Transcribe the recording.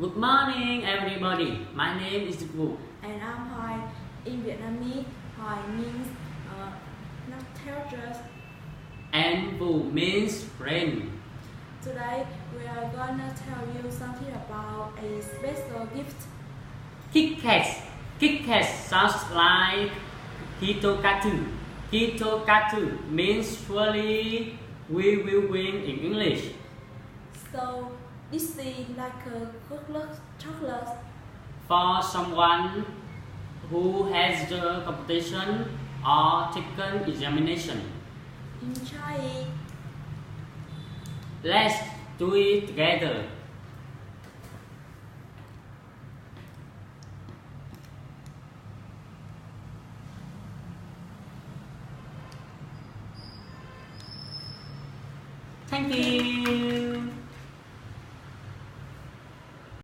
Good morning, everybody. My name is Vu. And I'm Hoài. In Vietnamese, Hoài means not And Vu means friend. Today, we are gonna tell you something about a special gift. Kit Kat. Kit Kat sounds like Hitokatu. Hitokatu means surely we will win in English. So, this is like a chocolate. For someone who has the competition or taken examination. Enjoy it. Let's do it together. Thank you.